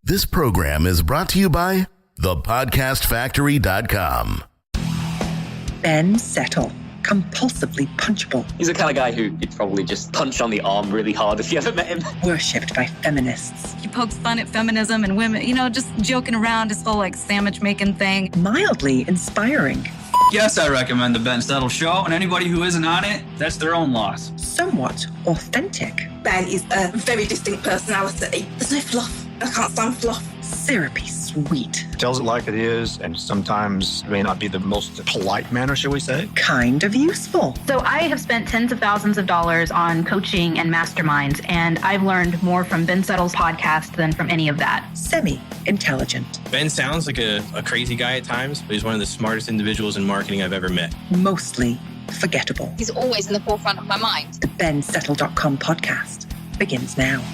This program is brought to you by thepodcastfactory.com. Ben Settle, compulsively punchable. He's the kind of guy who you'd probably just punch on the arm really hard if you ever met him. Worshipped by feminists. He pokes fun at feminism and women, just joking around, his whole sandwich making thing. Mildly inspiring. Yes, I recommend the Ben Settle Show, and anybody who isn't on it, that's their own loss. Somewhat authentic. Ben is a very distinct personality. There's no fluff. I can't stand fluff. Syrupy sweet. Tells it like it is, and sometimes may not be the most polite manner, shall we say. Kind of useful. So I have spent tens of thousands of dollars on coaching and masterminds, and I've learned more from Ben Settle's podcast than from any of that. Semi-intelligent. Ben sounds like a crazy guy at times, but he's one of the smartest individuals in marketing I've ever met. Mostly forgettable. He's always in the forefront of my mind. The BenSettle.com podcast begins now.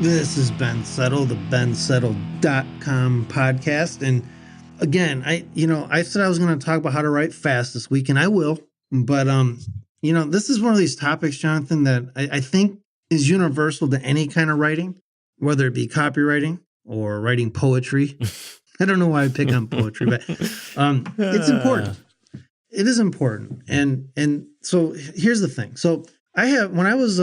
This is Ben Settle, the BenSettle.com podcast. And again, I said I was going to talk about how to write fast this week, and I will. But, this is one of these topics, Jonathan, that I think is universal to any kind of writing, whether it be copywriting or writing poetry. I don't know why I pick on poetry, but it's important. It is important. And so here's the thing. So when I was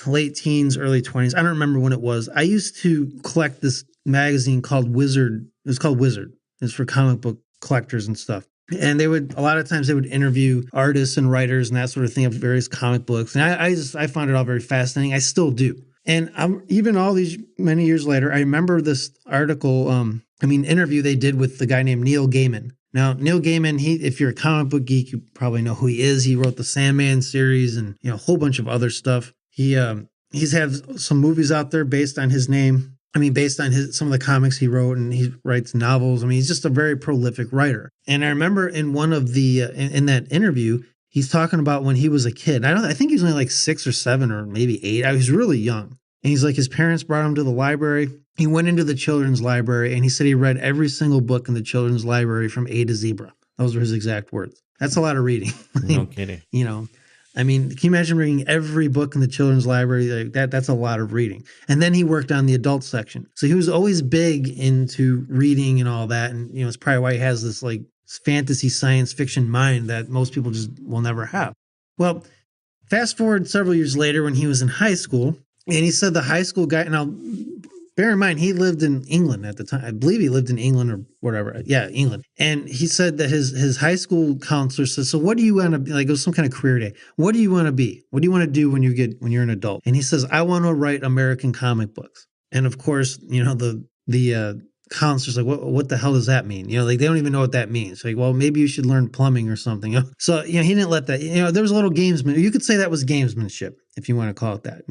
late teens, early 20s, I don't remember when it was, I used to collect this magazine called Wizard. It was called Wizard. It's for comic book collectors and stuff. And a lot of times they would interview artists and writers and that sort of thing of various comic books. And I found it all very fascinating. I still do. And even all these many years later, I remember this article, interview they did with the guy named Neil Gaiman. Now, Neil Gaiman, if you're a comic book geek, you probably know who he is. He wrote the Sandman series and a whole bunch of other stuff. He's had some movies out there based on his name. Based on some of the comics he wrote, and he writes novels. He's just a very prolific writer. And I remember in one of the in that interview, he's talking about when he was a kid. I think he was only like 6 or 7 or maybe 8. I was really young. And he's like, his parents brought him to the library. He went into the children's library, and he said he read every single book in the children's library from A to Zebra. Those were his exact words. That's a lot of reading. No kidding. Can you imagine reading every book in the children's library? Like that's a lot of reading. And then he worked on the adult section. So he was always big into reading and all that. And, it's probably why he has this like fantasy science fiction mind that most people just will never have. Well, fast forward several years later when he was in high school, and he said the high school guy, and I'll bear in mind, he lived in England at the time. I believe he lived in England or whatever. Yeah, England. And he said that his high school counselor said, so what do you want to be? Like it was some kind of career day. What do you want to be? What do you want to do when you're an adult? And he says, I want to write American comic books. And of course, the counselor's like, what the hell does that mean? They don't even know what that means. Like, well, maybe you should learn plumbing or something. So, he didn't let that, there was a little gamesman. You could say that was gamesmanship, if you want to call it that.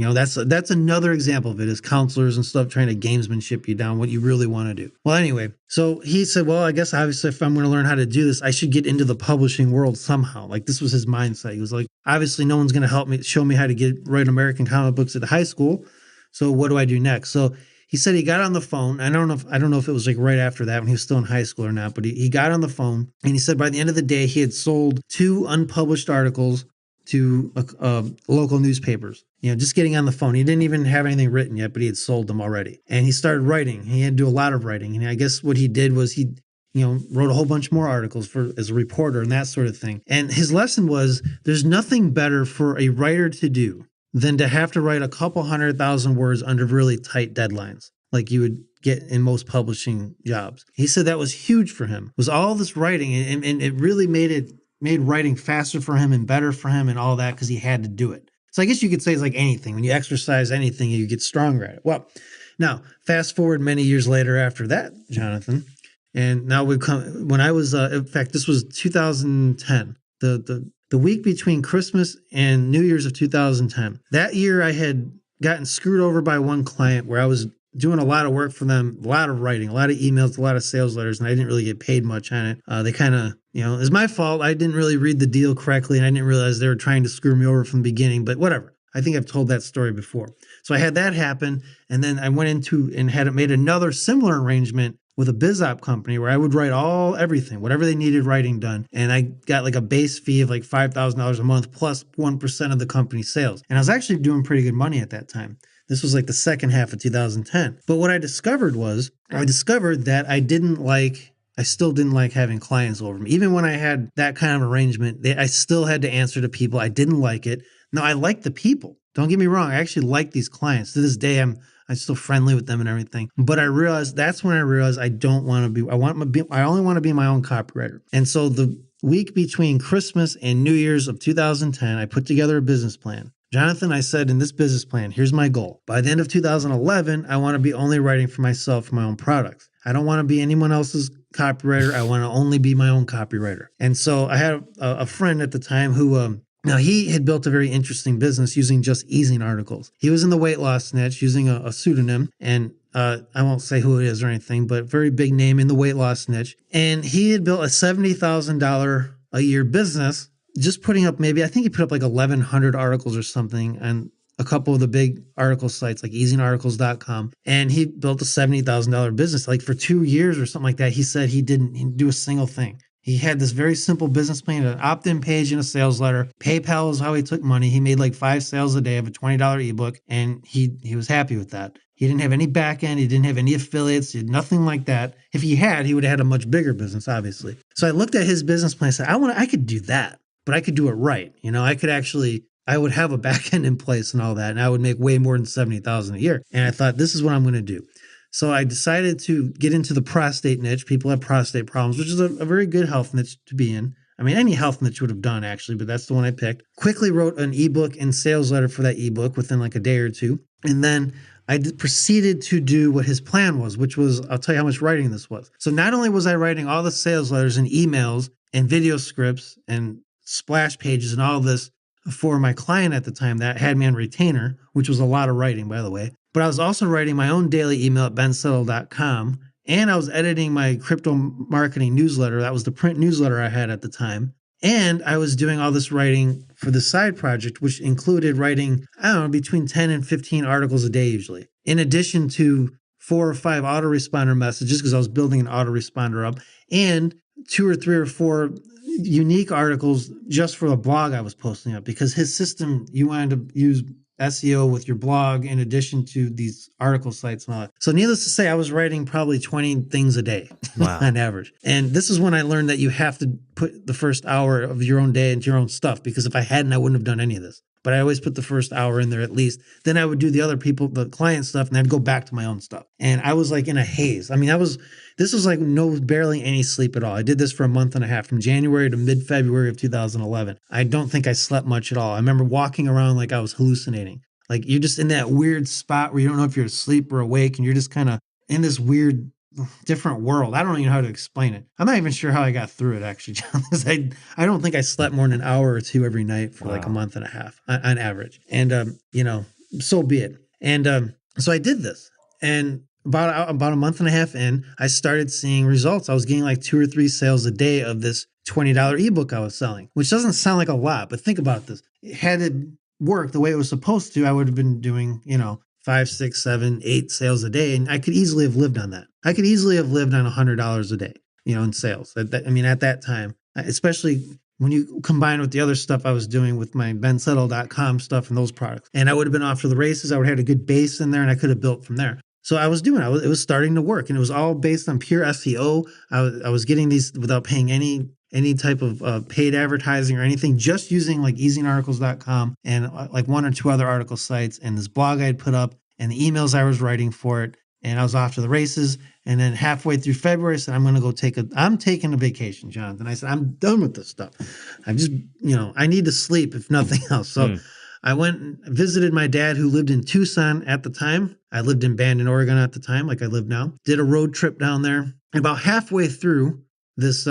That's another example of it, is counselors and stuff trying to gamesmanship you down what you really want to do. Well, anyway, so he said, well, I guess obviously if I'm going to learn how to do this, I should get into the publishing world somehow. Like this was his mindset. He was like, obviously no one's going to help me, show me how to write American comic books at high school. So what do I do next? So he said he got on the phone. I don't know if it was like right after that when he was still in high school or not, but he got on the phone and he said by the end of the day, he had sold 2 unpublished articles to local newspapers, just getting on the phone. He didn't even have anything written yet, but he had sold them already. And he started writing. He had to do a lot of writing. And I guess what he did was he wrote a whole bunch more articles as a reporter and that sort of thing. And his lesson was there's nothing better for a writer to do than to have to write a couple 100,000 words under really tight deadlines, like you would get in most publishing jobs. He said that was huge for him, was all this writing, and it really made writing faster for him and better for him and all that because he had to do it. So I guess you could say it's like anything. When you exercise anything, you get stronger at it. Well, now, fast forward many years later after that, Jonathan, and now when I was, in fact, this was 2010, the week between Christmas and New Year's of 2010. That year I had gotten screwed over by one client where I was doing a lot of work for them, a lot of writing, a lot of emails, a lot of sales letters, and I didn't really get paid much on it. They kind of, it was my fault. I didn't really read the deal correctly, and I didn't realize they were trying to screw me over from the beginning, but whatever. I think I've told that story before. So I had that happen, and then I went into and had made another similar arrangement with a biz op company where I would write everything, whatever they needed writing done. And I got like a base fee of like $5,000 a month plus 1% of the company's sales. And I was actually doing pretty good money at that time. This was like the second half of 2010. But what I discovered that I still didn't like having clients over me. Even when I had that kind of arrangement, I still had to answer to people. I didn't like it. No, I like the people. Don't get me wrong. I actually like these clients. To this day, I'm still friendly with them and everything. But that's when I realized I don't want to be, I only want to be my own copywriter. And so the week between Christmas and New Year's of 2010, I put together a business plan. Jonathan, I said in this business plan, here's my goal. By the end of 2011, I want to be only writing for myself for my own products. I don't want to be anyone else's copywriter. I want to only be my own copywriter. And so I had a friend at the time who, now, he had built a very interesting business using just easing articles. He was in the weight loss niche using a pseudonym, and I won't say who it is or anything, but very big name in the weight loss niche. And he had built a $70,000 a year business, just putting up I think he put up like 1,100 articles or something on a couple of the big article sites like easingarticles.com. And he built a $70,000 business. Like for 2 years or something like that, he said he didn't do a single thing. He had this very simple business plan, an opt-in page and a sales letter. PayPal is how he took money. He made like 5 sales a day of a $20 ebook, and he was happy with that. He didn't have any back end. He didn't have any affiliates. He had nothing like that. If he would have had a much bigger business, obviously. So I looked at his business plan and said, I could do that, but I could do it right. I would have a back end in place and all that, and I would make way more than $70,000 a year. And I thought, this is what I'm going to do. So I decided to get into the prostate niche. People have prostate problems, which is a very good health niche to be in. I mean, any health niche would have done, actually, but that's the one I picked. Quickly wrote an ebook and sales letter for that ebook within like a day or two. And then I proceeded to do what his plan was, which was, I'll tell you how much writing this was. So not only was I writing all the sales letters and emails and video scripts and splash pages and all this for my client at the time that had me on retainer, which was a lot of writing, by the way. But I was also writing my own daily email at bensettle.com, and I was editing my crypto marketing newsletter. That was the print newsletter I had at the time. And I was doing all this writing for the side project, which included writing, between 10 and 15 articles a day usually, in addition to 4 or 5 autoresponder messages, because I was building an autoresponder up, and 2 or 3 or 4 unique articles just for the blog I was posting up, because his system, you wanted to use SEO with your blog in addition to these article sites and all that. So needless to say, I was writing probably 20 things a day on average. And this is when I learned that you have to put the first hour of your own day into your own stuff, because if I hadn't, I wouldn't have done any of this. But I always put the first hour in there at least. Then I would do the other people, the client stuff, and I'd go back to my own stuff. And I was like in a haze. I mean, this was like barely any sleep at all. I did this for a month and a half, from January to mid-February of 2011. I don't think I slept much at all. I remember walking around like I was hallucinating. Like you're just in that weird spot where you don't know if you're asleep or awake, and you're just kind of in this weird different world. I don't even know how to explain it. I'm not even sure how I got through it, actually, John. I don't think I slept more than an hour or two every night for like a month and a half on average. And, so be it. And so I did this. And about a month and a half in, I started seeing results. I was getting like 2 or 3 sales a day of this $20 ebook I was selling, which doesn't sound like a lot, but think about this. Had it worked the way it was supposed to, I would have been doing, 5, 6, 7, 8 sales a day. And I could easily have lived on that. I could easily have lived on $100 a day, in sales. At that time, especially when you combine with the other stuff I was doing with my bensettle.com stuff and those products. And I would have been off to the races. I would have had a good base in there, and I could have built from there. So I was doing it. It was starting to work, and it was all based on pure SEO. I was getting these without paying any type of paid advertising or anything, just using like easingarticles.com and like 1 or 2 other article sites and this blog I had put up and the emails I was writing for it. And I was off to the races. And then halfway through February, I said, I'm taking a vacation, Jonathan. I said, I'm done with this stuff. I'm just, I need to sleep if nothing else. So I went and visited my dad, who lived in Tucson at the time. I lived in Bandon, Oregon at the time, like I live now. Did a road trip down there. And about halfway through this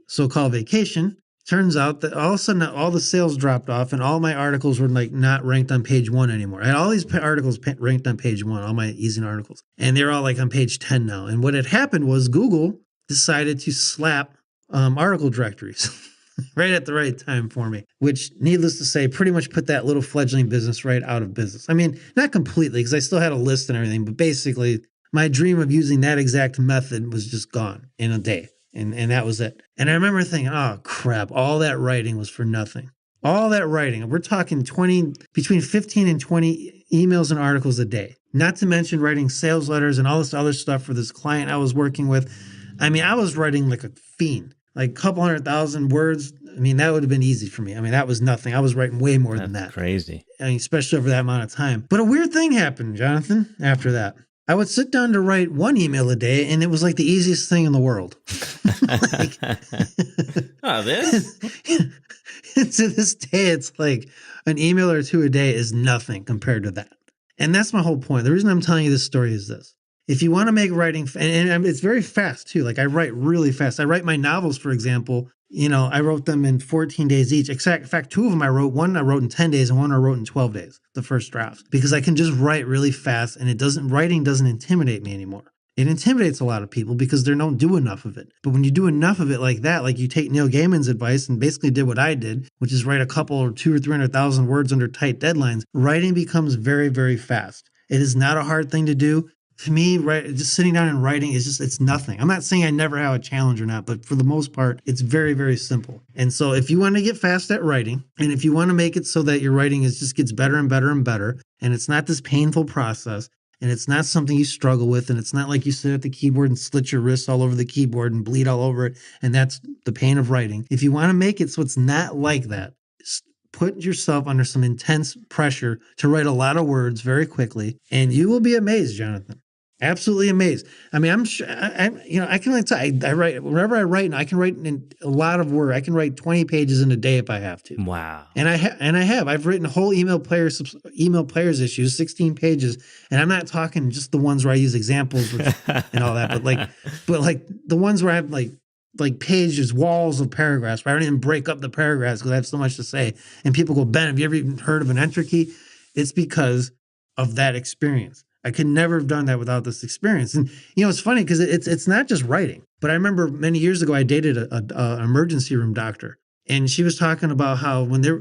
so-called vacation, turns out that all of a sudden all the sales dropped off and all my articles were like not ranked on page 1 anymore. I had all these articles ranked on page 1, all my easing articles, and they're all like on page 10 now. And what had happened was Google decided to slap article directories right at the right time for me, which, needless to say, pretty much put that little fledgling business right out of business. I mean, not completely, because I still had a list and everything, but basically my dream of using that exact method was just gone in a day. And that was it. And I remember thinking, oh crap, all that writing was for nothing. All that writing. We're talking between 15 and 20 emails and articles a day. Not to mention writing sales letters and all this other stuff for this client I was working with. I mean, I was writing like a fiend, like a couple 100,000 words. I mean, that would have been easy for me. I mean, that was nothing. I was writing way more than that. Crazy. I mean, especially over that amount of time. But a weird thing happened, Jonathan, after that. I would sit down to write one email a day, and it was like the easiest thing in the world. This? To this day, it's like an email or two a day is nothing compared to that. And that's my whole point. The reason I'm telling you this story is this. If you want to make writing, and it's very fast too. Like I write really fast. I write my novels, for example. I wrote them in 14 days each. In fact, two of them I wrote. One I wrote in 10 days and one I wrote in 12 days, the first drafts, because I can just write really fast and writing doesn't intimidate me anymore. It intimidates a lot of people because they don't do enough of it. But when you do enough of it like that, like you take Neil Gaiman's advice and basically did what I did, which is write a couple or 200,000 or 300,000 words under tight deadlines, writing becomes very, very fast. It is not a hard thing to do. To me, just sitting down and writing it's nothing. I'm not saying I never have a challenge or not, but for the most part, it's very, very simple. And so if you want to get fast at writing, and if you want to make it so that your writing just gets better and better and better, and it's not this painful process, and it's not something you struggle with, and it's not like you sit at the keyboard and slit your wrists all over the keyboard and bleed all over it, and that's the pain of writing. If you want to make it so it's not like that, put yourself under some intense pressure to write a lot of words very quickly, and you will be amazed, Jonathan. Absolutely amazed. I mean, I'm sure, I can like I write, whenever I write, and I can write in a lot of work. I can write 20 pages in a day if I have to. Wow. And I've written whole email players issues, 16 pages. And I'm not talking just the ones where I use examples and all that, but like the ones where I have like pages, walls of paragraphs, where I don't even break up the paragraphs because I have so much to say. And people go, Ben, have you ever even heard of an entropy? It's because of that experience. I could never have done that without this experience. And, it's funny because it's not just writing. But I remember many years ago, I dated an emergency room doctor. And she was talking about how when they're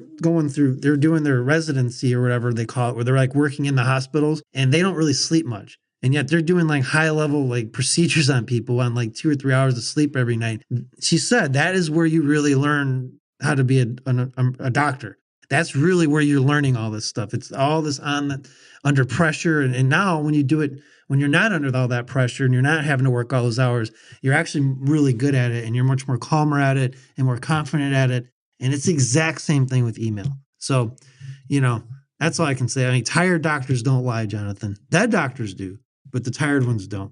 doing their residency or whatever they call it, where they're like working in the hospitals and they don't really sleep much. And yet they're doing like high level like procedures on people on like 2 or 3 hours of sleep every night. She said that is where you really learn how to be a doctor. That's really where you're learning all this stuff. It's all this under pressure. And now when you do it, when you're not under all that pressure and you're not having to work all those hours, you're actually really good at it and you're much more calmer at it and more confident at it. And it's the exact same thing with email. So, that's all I can say. I mean, tired doctors don't lie, Jonathan. Dead doctors do, but the tired ones don't.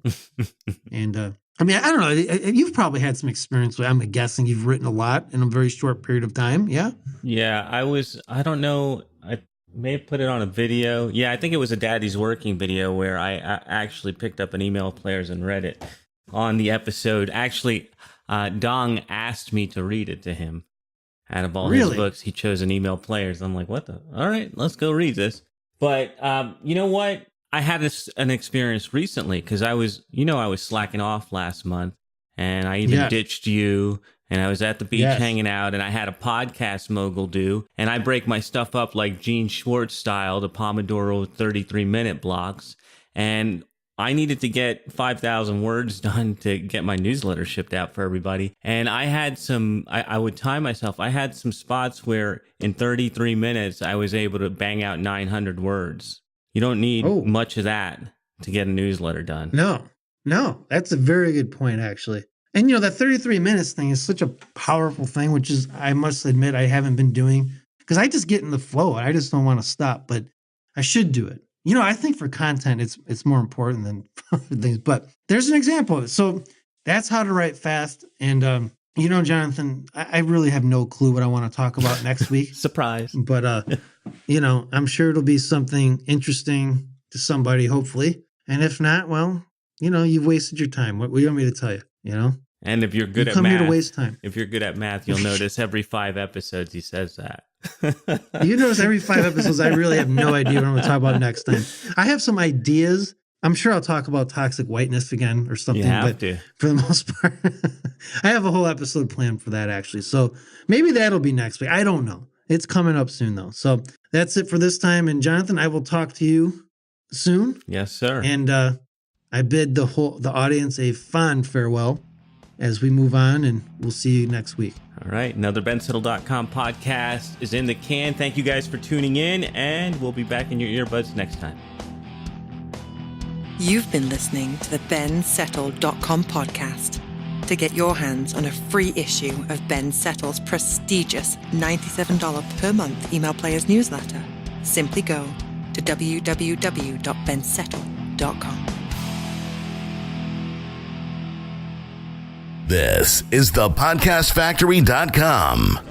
And, I don't know. You've probably had some experience with, I'm guessing you've written a lot in a very short period of time. Yeah. Yeah. I don't know. I may have put it on a video. Yeah. I think it was a Daddy's Working video where I actually picked up an email players and read it on the episode. Actually, Dong asked me to read it to him. Out of all his books, he chose an email players. I'm like, what the? All right, let's go read this. But you know what? I had an experience recently because I was slacking off last month and I even ditched you and I was at the beach hanging out and I had a podcast mogul do and I break my stuff up like Gene Schwartz style, the Pomodoro 33-minute blocks. And I needed to get 5,000 words done to get my newsletter shipped out for everybody. And I had I would time myself. I had some spots where in 33 minutes, I was able to bang out 900 words. You don't need much of that to get a newsletter done. No, that's a very good point, actually. And, that 33 minutes thing is such a powerful thing, which is, I must admit, I haven't been doing because I just get in the flow. I just don't want to stop, but I should do it. I think for content, it's more important than other things, but there's an example of it. So that's how to write fast. And, Jonathan, I really have no clue what I want to talk about next week. Surprise. But, I'm sure it'll be something interesting to somebody, hopefully. And if not, well, you've wasted your time. What do you want me to tell you, And if you're good at math, come here to waste time. If you're good at math, you'll notice every 5 episodes he says that. You notice every 5 episodes, I really have no idea what I'm going to talk about next time. I have some ideas. I'm sure I'll talk about toxic whiteness again or something. You have to. For the most part, I have a whole episode planned for that, actually. So maybe that'll be next week. I don't know. It's coming up soon, though. So that's it for this time. And Jonathan, I will talk to you soon. Yes, sir. And I bid the audience a fond farewell as we move on, and we'll see you next week. All right. Another bensettle.com podcast is in the can. Thank you guys for tuning in, and we'll be back in your earbuds next time. You've been listening to the bensettle.com podcast. To get your hands on a free issue of Ben Settle's prestigious $97 per month email player's newsletter, simply go to www.bensettle.com. This is the podcastfactory.com.